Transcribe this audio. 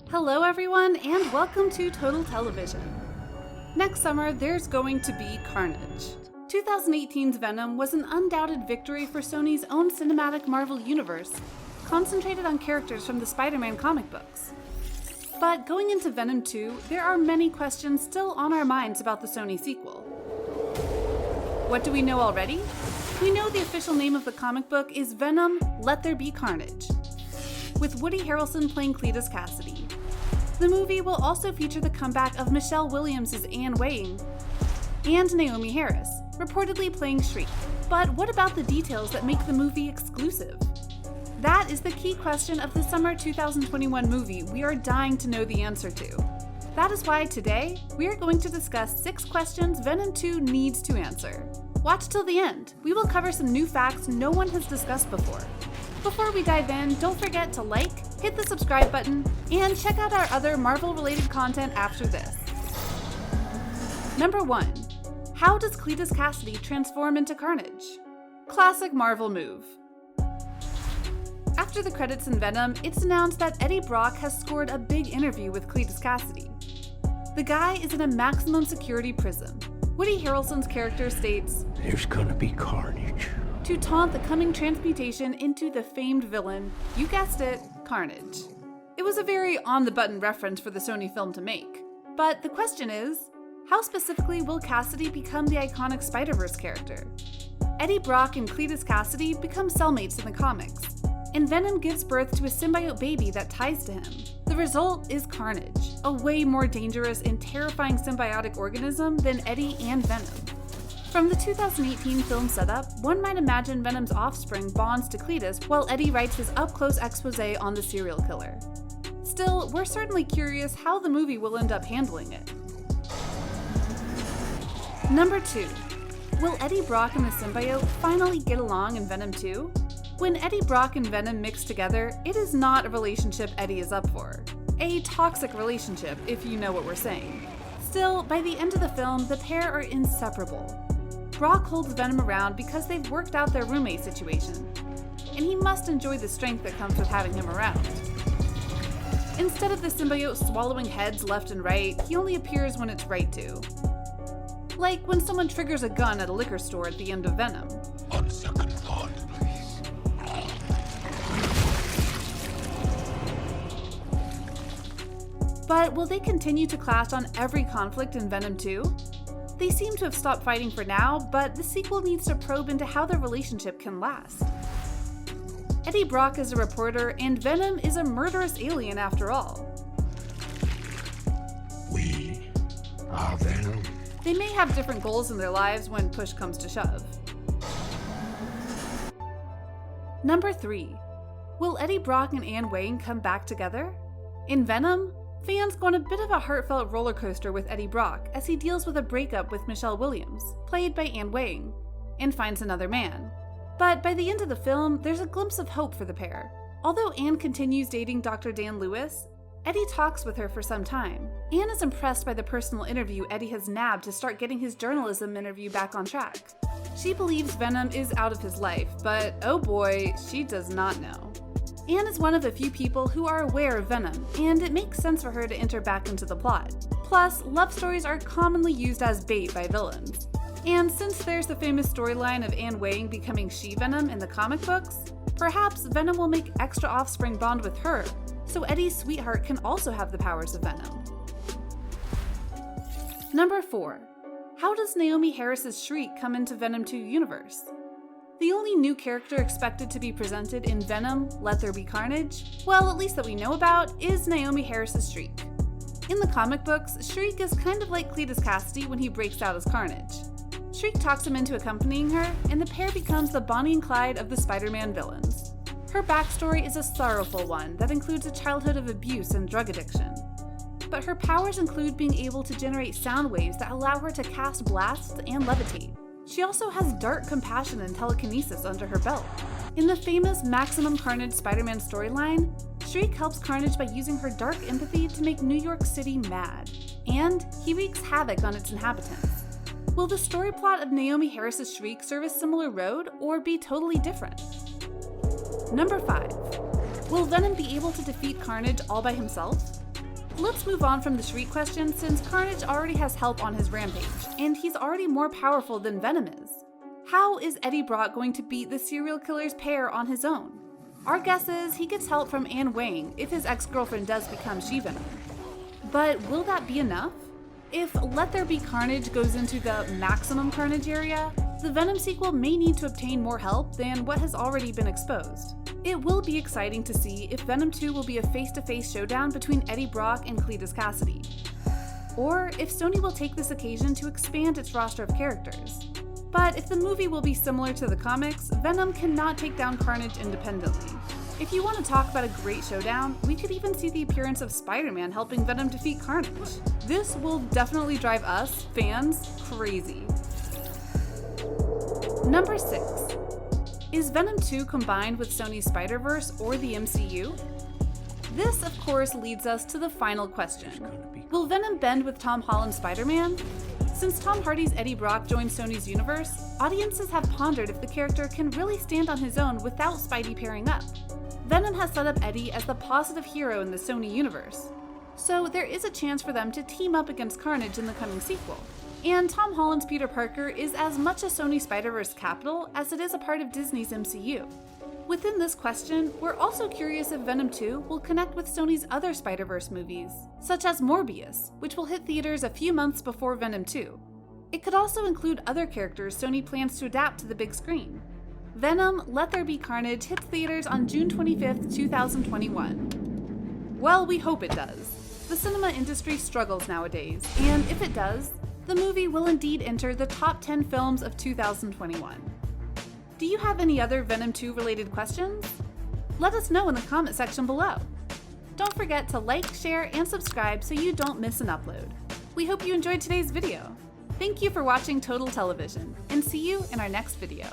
Hello everyone, and welcome to Total Television. Next summer, there's going to be Carnage. 2018's Venom was an undoubted victory for Sony's own cinematic Marvel universe, concentrated on characters from the Spider-Man comic books. But going into Venom 2, there are many questions still on our minds about the Sony sequel. What do we know already? We know the official name of the comic book is Venom, There Be Carnage, with Woody Harrelson playing Cletus Kasady. The movie will also feature the comeback of Michelle Williams' Weying and Naomie Harris, reportedly playing Shriek. But what about the details that make the movie exclusive? That is the key question of the summer 2021 movie we are dying to know the answer to. That is why today, we are going to discuss 6 questions Venom 2 needs to answer. Watch till the end. We will cover some new facts no one has discussed before. Before we dive in, don't forget to like, hit the subscribe button, and check out our other Marvel-related content after this. Number 1. How does Cletus Kasady transform into Carnage? Classic Marvel move. After the credits in Venom, it's announced that Eddie Brock has scored a big interview with Cletus Kasady. The guy is in a maximum security prison. Woody Harrelson's character states, "There's gonna be carnage," to taunt the coming transmutation into the famed villain, you guessed it, Carnage. It was a very on-the-button reference for the Sony film to make. But the question is, how specifically will Kasady become the iconic Spider-Verse character? Eddie Brock and Cletus Kasady become cellmates in the comics, and Venom gives birth to a symbiote baby that ties to him. The result is Carnage, a way more dangerous and terrifying symbiotic organism than Eddie and Venom. From the 2018 film setup, one might imagine Venom's offspring bonds to Cletus while Eddie writes his up-close exposé on the serial killer. Still, we're certainly curious how the movie will end up handling it. Number 2. Will Eddie Brock and the symbiote finally get along in Venom 2? When Eddie Brock and Venom mix together, it is not a relationship Eddie is up for. A toxic relationship, if you know what we're saying. Still, by the end of the film, the pair are inseparable. Brock holds Venom around because they've worked out their roommate situation, and he must enjoy the strength that comes with having him around. Instead of the symbiote swallowing heads left and right, he only appears when it's right to. Like when someone triggers a gun at a liquor store at the end of Venom. On second thought, please. But will they continue to clash on every conflict in Venom 2? They seem to have stopped fighting for now, but the sequel needs to probe into how their relationship can last. Eddie Brock is a reporter, and Venom is a murderous alien after all. We are Venom. They may have different goals in their lives when push comes to shove. Number 3. Will Eddie Brock and Weying come back together? In Venom, fans go on a bit of a heartfelt roller coaster with Eddie Brock as he deals with a breakup with Michelle Williams, played by Weying, and finds another man. But by the end of the film, there's a glimpse of hope for the pair. Although Anne continues dating Dr. Dan Lewis, Eddie talks with her for some time. Anne is impressed by the personal interview Eddie has nabbed to start getting his journalism interview back on track. She believes Venom is out of his life, but oh boy, she does not know. Anne is one of the few people who are aware of Venom, and it makes sense for her to enter back into the plot. Plus, love stories are commonly used as bait by villains. And since there's the famous storyline of Weying becoming She-Venom in the comic books, perhaps Venom will make extra offspring bond with her, so Eddie's sweetheart can also have the powers of Venom. Number 4. How does Naomie Harris's Shriek come into Venom 2 universe? The only new character expected to be presented in Venom, There Be Carnage, well, at least that we know about, is Naomie Harris's Shriek. In the comic books, Shriek is kind of like Cletus Kasady when he breaks out as Carnage. Shriek talks him into accompanying her, and the pair becomes the Bonnie and Clyde of the Spider-Man villains. Her backstory is a sorrowful one that includes a childhood of abuse and drug addiction. But her powers include being able to generate sound waves that allow her to cast blasts and levitate. She also has dark compassion and telekinesis under her belt. In the famous Maximum Carnage Spider-Man storyline, Shriek helps Carnage by using her dark empathy to make New York City mad, and he wreaks havoc on its inhabitants. Will the story plot of Naomie Harris's Shriek serve a similar road, or be totally different? Number 5. Will Venom be able to defeat Carnage all by himself? Let's move on from the Shriek question since Carnage already has help on his rampage, and he's already more powerful than Venom is. How is Eddie Brock going to beat the serial killer's pair on his own? Our guess is he gets help from Weying if his ex-girlfriend does become She-Venom. But will that be enough? If Let There Be Carnage goes into the maximum carnage area, the Venom sequel may need to obtain more help than what has already been exposed. It will be exciting to see if Venom 2 will be a face-to-face showdown between Eddie Brock and Cletus Kasady, or if Sony will take this occasion to expand its roster of characters. But if the movie will be similar to the comics, Venom cannot take down Carnage independently. If you want to talk about a great showdown, we could even see the appearance of Spider-Man helping Venom defeat Carnage. This will definitely drive us, fans, crazy. Number 6. Is Venom 2 combined with Sony Spider-Verse or the MCU? This, of course, leads us to the final question. Will Venom bend with Tom Holland's Spider-Man? Since Tom Hardy's Eddie Brock joined Sony's universe, audiences have pondered if the character can really stand on his own without Spidey pairing up. Venom has set up Eddie as the positive hero in the Sony universe, so there is a chance for them to team up against Carnage in the coming sequel. And Tom Holland's Peter Parker is as much a Sony Spider-Verse capital as it is a part of Disney's MCU. Within this question, we're also curious if Venom 2 will connect with Sony's other Spider-Verse movies, such as Morbius, which will hit theaters a few months before Venom 2. It could also include other characters Sony plans to adapt to the big screen. Venom: Let There Be Carnage hits theaters on June 25th, 2021. Well, we hope it does. The cinema industry struggles nowadays, and if it does, the movie will indeed enter the top 10 films of 2021. Do you have any other Venom 2 related questions? Let us know in the comment section below. Don't forget to like, share, and subscribe so you don't miss an upload. We hope you enjoyed today's video. Thank you for watching Total Television, and see you in our next video.